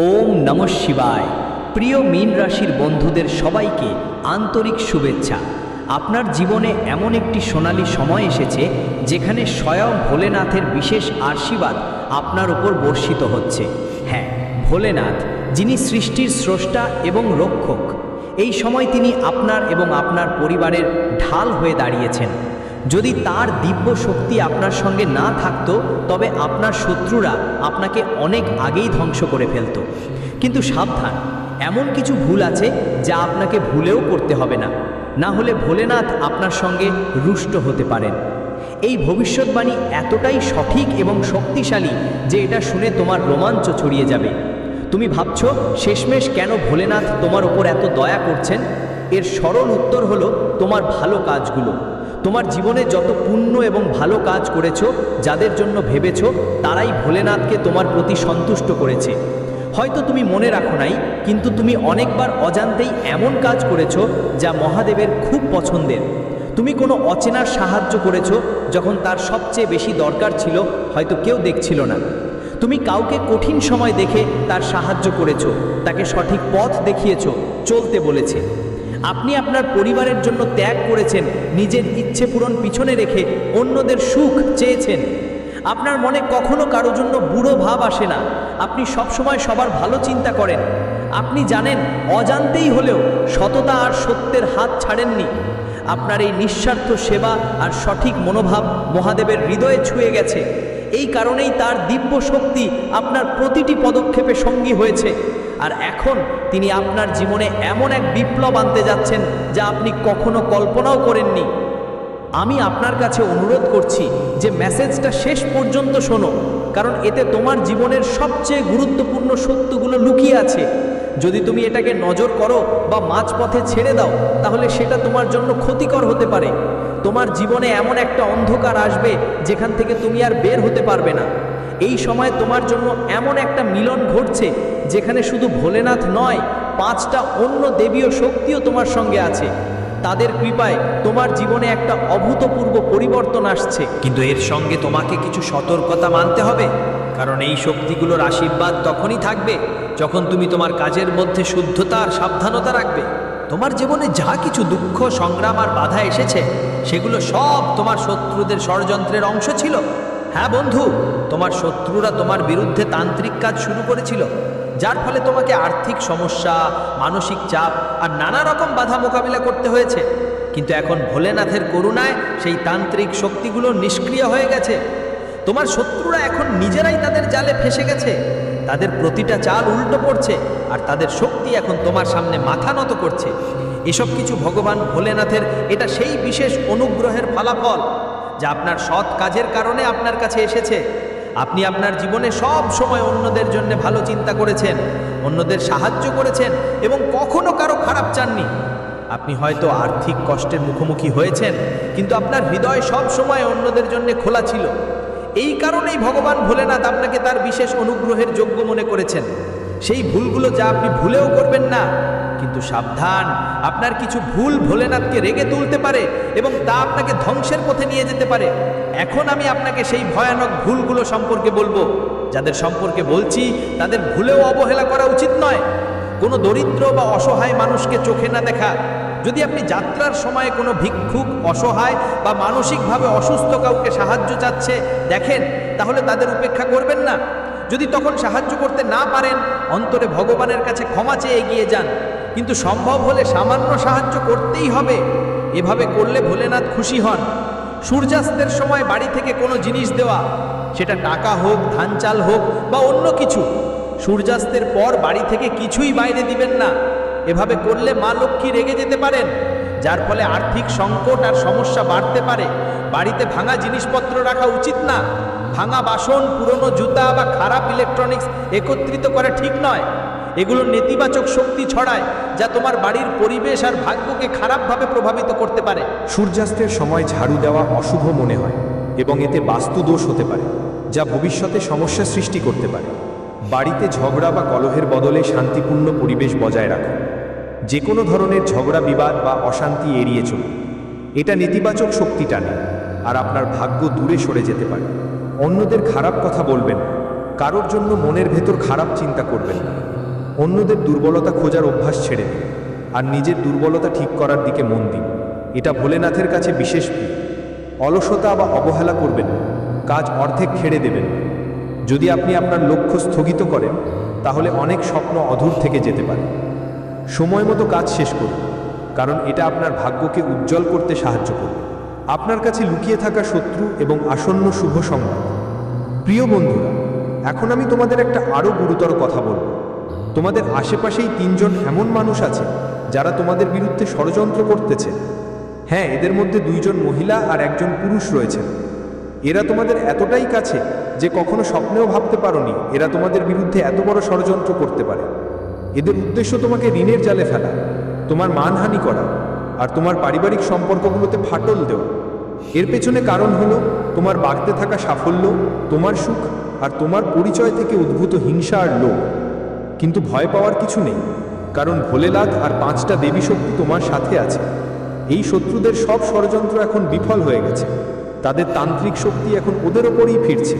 ওম নমঃ শিবায়। প্রিয় মীন রাশির বন্ধুদের সবাইকে আন্তরিক শুভেচ্ছা। আপনার জীবনে এমন একটি সোনালী সময় এসেছে যেখানে স্বয়ং ভোলেনাথের বিশেষ আশীর্বাদ আপনার উপর বর্ষিত হচ্ছে। হ্যাঁ, ভোলেনাথ, যিনি সৃষ্টির স্রষ্টা এবং রক্ষক। এই সময় তিনি আপনার এবং আপনার পরিবারের ঢাল হয়ে দাঁড়িয়েছেন। যদি তার দিব্য শক্তি আপনার সঙ্গে না থাকতো তবে আপনার শত্রুরা আপনাকে অনেক আগেই ধ্বংস করে ফেলত। কিন্তু সাবধান, এমন কিছু ভুল আছে যা আপনাকে ভুলেও করতে হবে না, না হলে ভোলেনাথ আপনার সঙ্গে রুষ্ট হতে পারেন। এই ভবিষ্যৎবাণী এতটাই সঠিক এবং শক্তিশালী যে এটা শুনে তোমার রোমাঞ্চ ছড়িয়ে যাবে। তুমি ভাবছো শেষমেশ কেন ভোলেনাথ তোমার ওপর এত দয়া করছেন? এর সরল উত্তর হলো তোমার ভালো কাজগুলো। তোমার জীবনে যত পুণ্য এবং ভালো কাজ করেছো, যাদের জন্য ভেবেছো, তারাই ভোলেনাথকে তোমার প্রতি সন্তুষ্ট করেছে। হয়তো তুমি মনে রাখো নাই, কিন্তু তুমি অনেকবার অজান্তেই এমন কাজ করেছো যা মহাদেবের খুব পছন্দের। তুমি কোনো অচেনার সাহায্য করেছো যখন তার সবচেয়ে বেশি দরকার ছিল, হয়তো কেউ দেখছিল না। তুমি কাউকে কঠিন সময় দেখে তার সাহায্য করেছো, তাকে সঠিক পথ দেখিয়েছো, চলতে বলেছে। আপনি আপনার পরিবারের জন্য ত্যাগ করেছেন, নিজের ইচ্ছে পূরণ পিছনে রেখে অন্যদের সুখ চেয়েছেন। আপনার মনে কখনো কারো জন্য বুড়ো ভাব আসে না। আপনি সবসময় সবার ভালো চিন্তা করেন। আপনি জানেন অজান্তেই হলেও সততা আর সত্যের হাত ছাড়েননি। আপনার এই নিঃস্বার্থ সেবা আর সঠিক মনোভাব মহাদেবের হৃদয়ে ছুঁয়ে গেছে। এই কারণেই তার দিব্য শক্তি আপনার প্রতিটি পদক্ষেপে সঙ্গী হয়েছে। আর এখন তিনি আপনার জীবনে এমন এক বিপ্লব আনতে যাচ্ছেন যা আপনি কখনো কল্পনাও করেননি। আমি আপনার কাছে অনুরোধ করছি যে মেসেজটা শেষ পর্যন্ত শোনো, কারণ এতে তোমার জীবনের সবচেয়ে গুরুত্বপূর্ণ সত্যগুলো লুকিয়ে আছে। যদি তুমি এটাকে নজর করো বা মাঝপথে ছেড়ে দাও, তাহলে সেটা তোমার জন্য ক্ষতিকর হতে পারে। তোমার জীবনে এমন একটা অন্ধকার আসবে যেখান থেকে তুমি আর বের হতে পারবে না। এই সময় তোমার জন্য এমন একটা মিলন ঘটছে যেখানে শুধু ভোলেনাথ নয়, 5টা অন্য দেবীয় শক্তিও তোমার সঙ্গে আছে। তাদের কৃপায় তোমার জীবনে একটা অভূতপূর্ব পরিবর্তন আসছে। কিন্তু এর সঙ্গে তোমাকে কিছু সতর্কতা মানতে হবে, কারণ এই শক্তিগুলোর আশীর্বাদ তখনই থাকবে যখন তুমি তোমার কাজের মধ্যে শুদ্ধতা আর সাবধানতা রাখবে। তোমার জীবনে যা কিছু দুঃখ, সংগ্রাম আর বাধা এসেছে, সেগুলো সব তোমার শত্রুদের ষড়যন্ত্রের অংশ ছিল। হ্যাঁ বন্ধু, তোমার শত্রুরা তোমার বিরুদ্ধে তান্ত্রিক কাজ শুরু করেছিল, যার ফলে তোমাকে আর্থিক সমস্যা, মানসিক চাপ আর নানা রকম বাধা মোকাবিলা করতে হয়েছে। কিন্তু এখন ভোলেনাথের করুণায় সেই তান্ত্রিক শক্তিগুলো নিষ্ক্রিয় হয়ে গেছে। তোমার শত্রুরা এখন নিজেরাই তাদের জালে ফেসে গেছে। তাদের প্রতিটা চাল উল্টো পড়ছে আর তাদের শক্তি এখন তোমার সামনে মাথা নত করছে। এসব কিছু ভগবান ভোলেনাথের এটা সেই বিশেষ অনুগ্রহের ফলাফল যা আপনার সৎ কাজের কারণে আপনার কাছে এসেছে। আপনি আপনার জীবনে সব সময় অন্যদের জন্য ভালো চিন্তা করেছেন, অন্যদের সাহায্য করেছেন এবং কখনো কারো খারাপ চাননি। আপনি হয়তো আর্থিক কষ্টের মুখোমুখি হয়েছেন, কিন্তু আপনার হৃদয় সব সময় অন্যদের জন্য খোলা ছিল। এই কারণেই ভগবান ভোলেনাথ আপনাকে তার বিশেষ অনুগ্রহের যোগ্য মনে করেছেন। সেই ভুলগুলো যা আপনি ভুলেও করবেন না। কিন্তু সাবধান, আপনার কিছু ভুল ভোলেনাথকে রেগে তুলতে পারে এবং তা আপনাকে ধ্বংসের পথে নিয়ে যেতে পারে। এখন আমি আপনাকে সেই ভয়ানক ভুলগুলো সম্পর্কে বলবো। যাদের সম্পর্কে বলছি তাদের ভুলেও অবহেলা করা উচিত নয়। কোনো দরিদ্র বা অসহায় মানুষকে চোখে না দেখা। যদি আপনি যাত্রার সময় কোনো ভিক্ষুক, অসহায় বা মানসিকভাবে অসুস্থ কাউকে সাহায্য চাচ্ছে দেখেন, তাহলে তাদের উপেক্ষা করবেন না। যদি তখন সাহায্য করতে না পারেন, অন্তরে ভগবানের কাছে ক্ষমা চেয়ে এগিয়ে যান। কিন্তু সম্ভব হলে সামান্য সাহায্য করতেই হবে। এভাবে করলে ভোলেনাথ খুশি হন। সূর্যাস্তের সময় বাড়ি থেকে কোনো জিনিস দেওয়া, সেটা টাকা হোক, ধান চাল হোক বা অন্য কিছু, সূর্যাস্তের পর বাড়ি থেকে কিছুই বাইরে দিবেন না। এভাবে করলে মা লক্ষ্মী রেগে যেতে পারেন, যার ফলে আর্থিক সংকট আর সমস্যা বাড়তে পারে। বাড়িতে ভাঙা জিনিসপত্র রাখা উচিত না। ভাঙা বাসন, পুরনো জুতা বা খারাপ ইলেকট্রনিক্স একত্রিত করা ঠিক নয়। এগুলো নেতিবাচক শক্তি ছড়ায়, যা তোমার বাড়ির পরিবেশ আর ভাগ্যকে খারাপভাবে প্রভাবিত করতে পারে। সূর্যাস্তের সময় ঝাড়ু দেওয়া অশুভ মনে হয় এবং এতে বাস্তু দোষ হতে পারে, যা ভবিষ্যতে সমস্যা সৃষ্টি করতে পারে। বাড়িতে ঝগড়া বা কলহের বদলে শান্তিপূর্ণ পরিবেশ বজায় রাখুন। যে কোনো ধরনের ঝগড়া, বিবাদ বা অশান্তি এড়িয়ে চলুন। এটা নেতিবাচক শক্তি টানে আর আপনার ভাগ্য দূরে সরে যেতে পারে। অন্যদের খারাপ কথা বলবেন না, কারোর জন্য মনের ভেতর খারাপ চিন্তা করবেন না। অন্যদের দুর্বলতা খোঁজার অভ্যাস ছেড়ে দিন আর নিজের দুর্বলতা ঠিক করার দিকে মন দিন। এটা ভোলেনাথের কাছে বিশেষ প্রিয়। অলসতা বা অবহেলা করবেন না, কাজ অর্ধেক ছেড়ে দেবেন না। যদি আপনি আপনার লক্ষ্য স্থগিত করেন তাহলে অনেক স্বপ্ন অধূর থেকে যেতে পারে। সময় মতো কাজ শেষ করুন, কারণ এটা আপনার ভাগ্যকে উজ্জ্বল করতে সাহায্য করবে। আপনার কাছে লুকিয়ে থাকা শত্রু এবং আসন্ন শুভ সংবাদ। প্রিয় বন্ধুরা, এখন আমি তোমাদের একটা আরও গুরুতর কথা বলবো। তোমাদের আশেপাশেই 3 জন এমন মানুষ আছে যারা তোমাদের বিরুদ্ধে ষড়যন্ত্র করতেছে। হ্যাঁ, এদের মধ্যে 2 জন মহিলা আর 1 জন পুরুষ রয়েছেন। এরা তোমাদের এতটাই কাছে যে কখনো স্বপ্নেও ভাবতে পারোনি এরা তোমাদের বিরুদ্ধে এত বড় ষড়যন্ত্র করতে পারে। এদের উদ্দেশ্য তোমাকে ঋণের জালে ফেলা, তোমার মানহানি করা আর তোমার পারিবারিক সম্পর্কগুলোতে ফাটল দেওয়া। এর পেছনে কারণ হলো তোমার বাড়তে থাকা সাফল্য, তোমার সুখ আর তোমার পরিচয় থেকে উদ্ভূত হিংসা আর লোভ। কিন্তু ভয় পাওয়ার কিছু নেই, কারণ ভোলেনাথ আর 5টা দেবী শক্তি তোমার সাথে আছে। এই শত্রুদের সব ষড়যন্ত্র এখন বিফল হয়ে গেছে। তাদের তান্ত্রিক শক্তি এখন ওদের ওপরেই ফিরছে।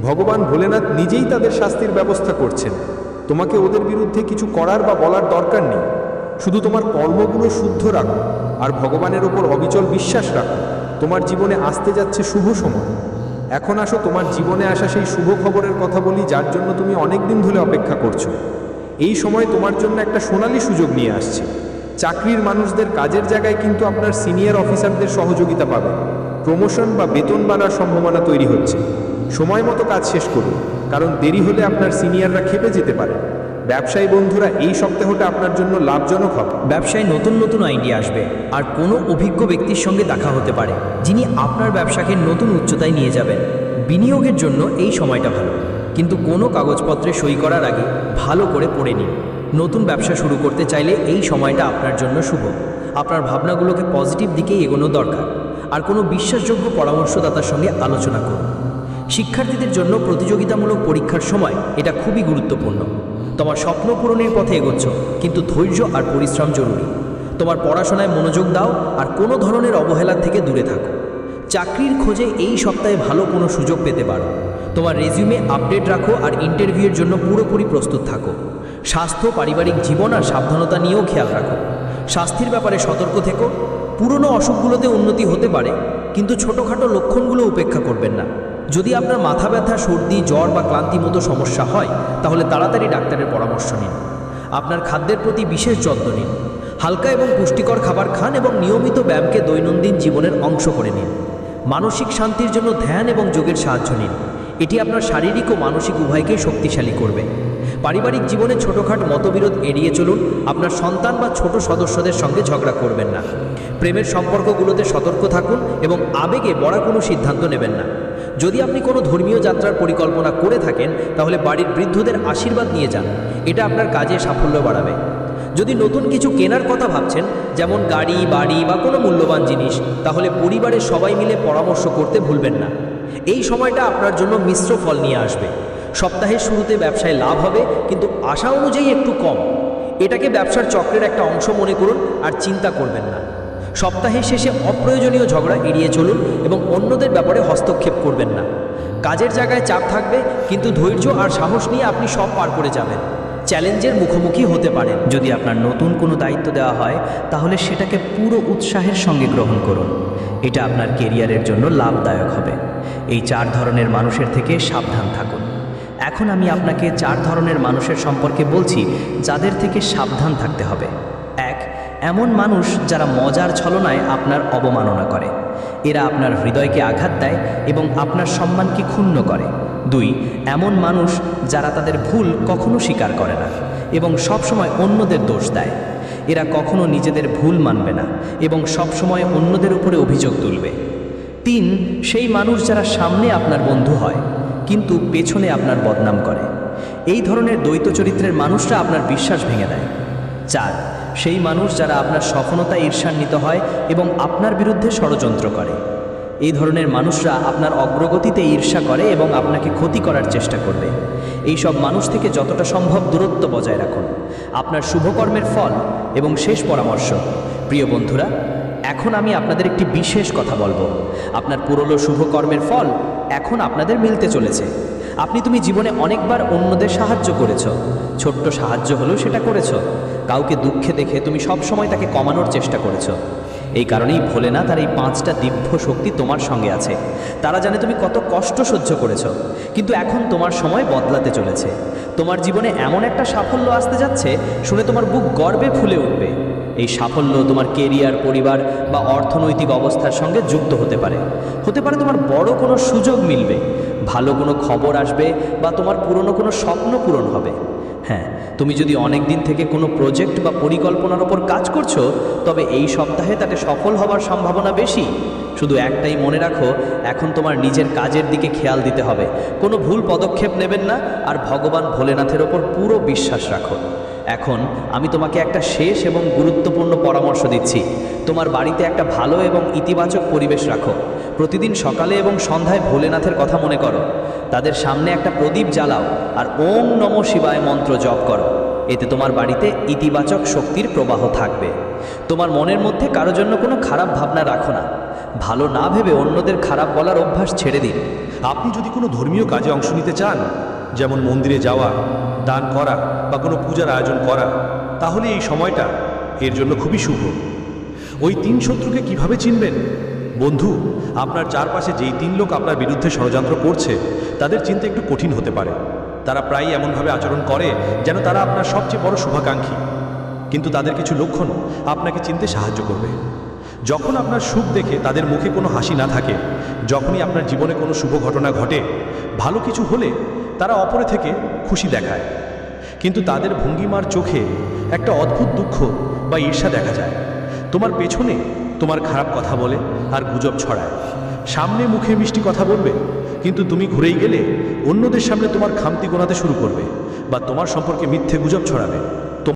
ভগবান ভোলেনাথ নিজেই তাদের শাস্তির ব্যবস্থা করছেন। তোমাকে ওদের বিরুদ্ধে কিছু করার বা বলার দরকার নেই। শুধু তোমার কর্মগুলো শুদ্ধ রাখো আর ভগবানের ওপর অবিচল বিশ্বাস রাখো। তোমার জীবনে আসতে যাচ্ছে শুভ সময়। এখন আসো তোমার জীবনে আসা সেই শুভ খবরের কথা বলি, যার জন্য তুমি অনেক দিন ধরে অপেক্ষা করছো। এই সময় তোমার জন্য একটা সোনালী সুযোগ নিয়ে আসছে। চাকরির মানুষদের কাজের জায়গায় কিন্তু আপনার সিনিয়র অফিসারদের সহযোগিতা পাবে। প্রমোশন বা বেতন বাড়ার সম্ভাবনা তৈরি হচ্ছে। সময় মতো কাজ শেষ করুন, কারণ দেরি হলে আপনার সিনিয়ররা খেপে যেতে পারে। ব্যবসায়ী বন্ধুরা, এই সপ্তাহটা আপনার জন্য লাভজনক হবে। ব্যবসায় নতুন নতুন আইডিয়া আসবে আর কোনো অভিজ্ঞ ব্যক্তির সঙ্গে দেখা হতে পারে, যিনি আপনার ব্যবসাকে নতুন উচ্চতায় নিয়ে যাবেন। বিনিয়োগের জন্য এই সময়টা ভালো, কিন্তু কোনো কাগজপত্রে সই করার আগে ভালো করে পড়ে নিন। নতুন ব্যবসা শুরু করতে চাইলে এই সময়টা আপনার জন্য শুভ। আপনার ভাবনাগুলোকে পজিটিভ দিকেই এগোনো দরকার, আর কোনো বিশ্বাসযোগ্য পরামর্শদাতার সঙ্গে আলোচনা করুন। শিক্ষার্থীদের জন্য প্রতিযোগিতামূলক পরীক্ষার সময় এটা খুবই গুরুত্বপূর্ণ। তোমার স্বপ্ন পূরণের পথে এগোচ্ছ, কিন্তু ধৈর্য আর পরিশ্রম জরুরি। তোমার পড়াশোনায় মনোযোগ দাও আর কোনো ধরনের অবহেলার থেকে দূরে থাকো। চাকরির খোঁজে এই সপ্তাহে ভালো কোনো সুযোগ পেতে পারো। তোমার রেজিউমে আপডেট রাখো আর ইন্টারভিউয়ের জন্য পুরোপুরি প্রস্তুত থাকো। স্বাস্থ্য, পারিবারিক জীবন আর সাবধানতা নিয়েও খেয়াল রাখো। স্বাস্থ্যের ব্যাপারে সতর্ক থেকো। পুরনো অসুখগুলোতে উন্নতি হতে পারে, কিন্তু ছোটোখাটো লক্ষণগুলো উপেক্ষা করবেন না। যদি আপনার মাথা ব্যথা, সর্দি, জ্বর বা ক্লান্তি মতো সমস্যা হয়, তাহলে তাড়াতাড়ি ডাক্তারের পরামর্শ নিন। আপনার খাদ্যের প্রতি বিশেষ যত্ন নিন। হালকা এবং পুষ্টিকর খাবার খান এবং নিয়মিত ব্যায়ামকে দৈনন্দিন জীবনের অংশ করে নিন। মানসিক শান্তির জন্য ধ্যান এবং যোগের সাহায্য নিন। এটি আপনার শারীরিক ও মানসিক উভয়কেই শক্তিশালী করবে। পারিবারিক জীবনে ছোটোখাটো মতবিরোধ এড়িয়ে চলুন। আপনার সন্তান বা ছোট সদস্যদের সঙ্গে ঝগড়া করবেন না। প্রেমের সম্পর্কগুলোতে সতর্ক থাকুন এবং আবেগে বড় কোনো সিদ্ধান্ত নেবেন না। যদি আপনি কোনো ধর্মীয় যাত্রার পরিকল্পনা করে থাকেন, তাহলে বাড়ির বৃদ্ধদের আশীর্বাদ নিয়ে যান। এটা আপনার কাজে সাফল্য বাড়াবে। যদি নতুন কিছু কেনার কথা ভাবছেন, যেমন গাড়ি, বাড়ি বা কোনো মূল্যবান জিনিস, তাহলে পরিবারের সবাই মিলে পরামর্শ করতে ভুলবেন না। এই সময়টা আপনার জন্য মিশ্র ফল নিয়ে আসবে। সপ্তাহের শুরুতে ব্যবসায় লাভ হবে, কিন্তু আশা অনুযায়ী একটু কম। এটাকে ব্যবসার চক্রের একটা অংশ মনে করুন আর চিন্তা করবেন না। সপ্তাহের শেষে অপ্রয়োজনীয় ঝগড়া এড়িয়ে চলুন এবং অন্যদের ব্যাপারে হস্তক্ষেপ করবেন না। কাজের জায়গায় চাপ থাকবে, কিন্তু ধৈর্য আর সাহস নিয়ে আপনি সব পার করে যাবেন। চ্যালেঞ্জের মুখোমুখি হতে পারেন। যদি আপনার নতুন কোনো দায়িত্ব দেওয়া হয়, তাহলে সেটাকে পুরো উৎসাহের সঙ্গে গ্রহণ করুন। এটা আপনার কেরিয়ারের জন্য লাভদায়ক হবে। এই 4 ধরনের মানুষের থেকে সাবধান থাকুন। এখন আমি আপনাকে 4 ধরনের মানুষের সম্পর্কে বলছি, যাদের থেকে সাবধান থাকতে হবে। 1. এমন মানুষ যারা মজার ছলনায় আপনার অবমাননা করে। এরা আপনার হৃদয়কে আঘাত দেয় এবং আপনার সম্মানকে ক্ষুণ্ণ করে। 2. এমন মানুষ যারা তাদের ভুল কখনো স্বীকার করে না এবং সবসময় অন্যদের দোষ দেয়। এরা কখনো নিজেদের ভুল মানবে না এবং সবসময় অন্যদের উপরে অভিযোগ তুলবে। 3. সেই মানুষ যারা সামনে আপনার বন্ধু হয়, কিন্তু পেছনে আপনার বদনাম করে। এই ধরনের দ্বৈত চরিত্রের মানুষরা আপনার বিশ্বাস ভেঙে দেয়। 4. সেই মানুষ যারা আপনার সফলতা ঈর্ষান্বিত হয় এবং আপনার বিরুদ্ধে ষড়যন্ত্র করে। এই ধরনের মানুষরা আপনার অগ্রগতিতে ঈর্ষা করে এবং আপনাকে ক্ষতি করার চেষ্টা করবে। এই সব মানুষ থেকে যতটা সম্ভব দূরত্ব বজায় রাখুন। আপনার শুভকর্মের ফল এবং শেষ পরামর্শ। প্রিয় বন্ধুরা, এখন আমি আপনাদের একটি বিশেষ কথা বলবো। আপনার পুরনো শুভকর্মের ফল এখন আপনাদের মিলতে চলেছে। তুমি জীবনে অনেকবার অন্যদের সাহায্য করেছো, ছোট্ট সাহায্য হলেও সেটা করেছো। কাউকে দুঃখে দেখে তুমি সব সময় তাকে কমানোর চেষ্টা করেছো। এই কারণেই ভোলেনাথ আর এই 5টা দিব্য শক্তি তোমার সঙ্গে আছে। তারা জানে তুমি কত কষ্ট সহ্য করেছো, কিন্তু এখন তোমার সময় বদলাতে চলেছে। তোমার জীবনে এমন একটা সাফল্য আসতে যাচ্ছে, শুনে তোমার বুক গর্বে ফুলে উঠবে। এই সাফল্য তোমার কেরিয়ার, পরিবার বা অর্থনৈতিক অবস্থার সঙ্গে যুক্ত হতে পারে। তোমার বড় কোনো সুযোগ মিলবে, ভালো কোনো খবর আসবে, বা তোমার পুরনো কোনো স্বপ্ন পূরণ হবে। হ্যাঁ, তুমি যদি অনেক দিন থেকে কোনো প্রজেক্ট বা পরিকল্পনার ওপর কাজ করছো, তবে এই সপ্তাহে তাতে সফল হবার সম্ভাবনা বেশি। শুধু একটাই মনে রাখো, এখন তোমার নিজের কাজের দিকে খেয়াল দিতে হবে। কোনো ভুল পদক্ষেপ নেবেন না, আর ভগবান ভোলেনাথের ওপর পুরো বিশ্বাস রাখো। এখন আমি তোমাকে একটা শেষ এবং গুরুত্বপূর্ণ পরামর্শ দিচ্ছি। তোমার বাড়িতে একটা ভালো এবং ইতিবাচক পরিবেশ রাখো। প্রতিদিন সকালে এবং সন্ধ্যায় ভোলেনাথের কথা মনে করো। তাদের সামনে একটা প্রদীপ জ্বালাও আর ওম নমঃ শিবায় মন্ত্র জপ করো। এতে তোমার বাড়িতে ইতিবাচক শক্তির প্রবাহ থাকবে। তোমার মনের মধ্যে কারো জন্য কোনো খারাপ ভাবনা রাখো না। ভালো না ভেবে অন্যদের খারাপ বলার অভ্যাস ছেড়ে দিন। আপনি যদি কোনো ধর্মীয় কাজে অংশ নিতে চান, যেমন মন্দিরে যাওয়া, দান করা বা কোনো পূজার আয়োজন করা, তাহলে এই সময়টা এর জন্য খুবই শুভ। ওই 3 শত্রুকে কিভাবে চিনবেন? বন্ধু, আপনার চারপাশে যেই 3 লোক আপনার বিরুদ্ধে ষড়যন্ত্র করছে, তাদের চিনতে একটু কঠিন হতে পারে। তারা প্রায়ই এমনভাবে আচরণ করে যেন তারা আপনার সবচেয়ে বড় শুভাকাঙ্ক্ষী, কিন্তু তাদের কিছু লক্ষণ আপনাকে চিনতে সাহায্য করবে। যখন আপনার সুখ দেখে তাদের মুখে কোনো হাসি না থাকে, যখনই আপনার জীবনে কোনো শুভ ঘটনা ঘটে, ভালো কিছু হলে তারা অপরে থেকে খুশি দেখায়, কিন্তু তাদের ভঙ্গিমার চোখে একটা অদ্ভুত দুঃখ বা ঈর্ষা দেখা যায়। তোমার পেছনে তোমার খারাপ কথা বলে আর গুজব ছড়ায়। সামনে মুখে মিষ্টি কথা বলবে, কিন্তু তুমি ঘুরেই গেলে অন্যদের সামনে তোমার খামতি গোনাতে শুরু করবে বা তোমার সম্পর্কে মিথ্যে গুজব ছড়াবে।